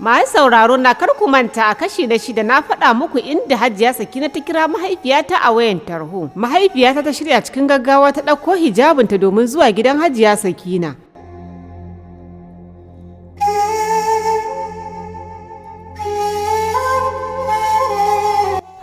Masu sauraro na kar ku manta a kashi na 6 na faɗa muku inda Hajiya Sakina ta kira mahaifiyata a wayan tarho. Mahaifiyata ta shirya cikin gaggawa ta ɗauko hijabinta domin zuwa gidan Hajiya Sakina.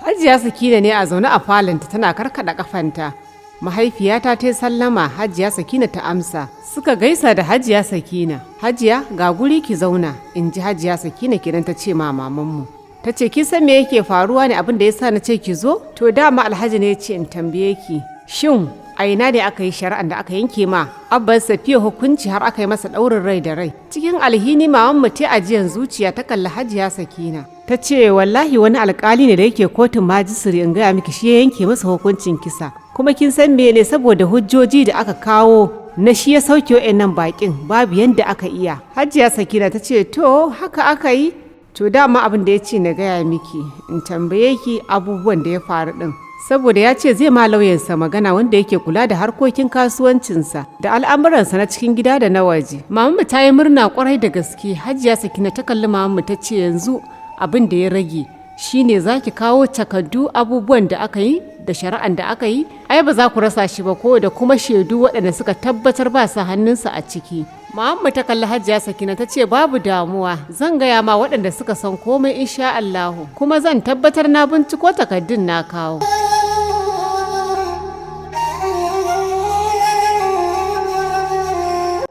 Hajiya Sakina ne a zaune a falonta tana karkada kafanta. Mahaifiyata ta yi sallama, Hajiya Sakina ta amsa. Suka gaisa da Hajiya Sakina. Hajiya, ga guri ki zauna, in ji Hajiya Sakina kenan ta ce ma mamanmu. Ta ce, kin san me yake faruwa ne abin da ya sa na ce ki zo? To dama Alhaji ne ya ce in tambaye ki. Shin a ina ne aka yi shari'an da aka yanke ma Abban Safiya hukunci har aka yi masa ɗaurin rai da rai? Cikin alhini mamanmu ta ajiyan zuciya ta kalli Hajiya Sakina. Ta ce wallahi wani alkali ne da yake kotun majisiri in gaya miki shi ya yanke masa hukuncin kisa. Kuma kin san me ne saboda hujjoji da aka kawo na shi ya sauke wa'annan bakin babu yanda aka iya. Hajiya Sakina ta ce to haka aka yi? To dama abin da ya ce na gaya miki in tambaye ki abubuwan da ya faru din. Saboda ya ce zai ma lauyansa magana wanda yake kula da harkokin kasuwancinsa da al'amuransa na cikin gida da na waje. Mamanmu ta yi murna kwarai da gaske. Hajiya Sakina ta kalli mamanmu ta ce yanzu abin da ya rage shine za ki kawo takardu abubuwan da aka yi da shari'an da aka yi. Ai ba za ku rasa shi ba ko da kuma shaidu waɗanda suka tabbatar ba sa hannunsa a ciki. Mamanmu ta kalli Hajiya Sakina ta ce babu damuwa, zan gaya ma waɗanda suka san komai insha Allahu, kuma zan tabbatar na binciko takardun na kawo.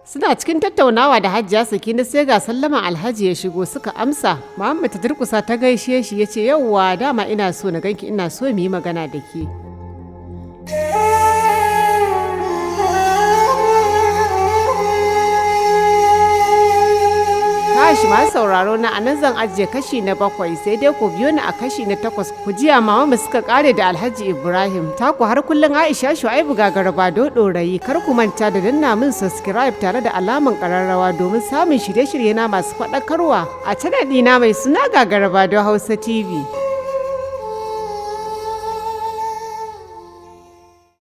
Suna cikin tattaunawa da Hajiya Sakina sai ga sallama Alhaji ya shigo suka amsa. Mamanmu ta durkusa ta gaishe shi ya ce yauwa dama ina so na ganki, ina so mu yi magana da ke. Kashi masu sauraro na anan zan ajiye kashi na 7 sai dai ku biyo ni a kashi na 8 ku jiya mamanmu suka kare da Alhaji Ibrahim. Taku har kullum Aisha Shu'aibu Gagaraba dorayi. Kar ku manta da danna min subscribe tare da alaman kararrawa domin samun shirye-shirye na masu faɗakarwa a channel ɗina mai suna Gagaraba Hausa TV.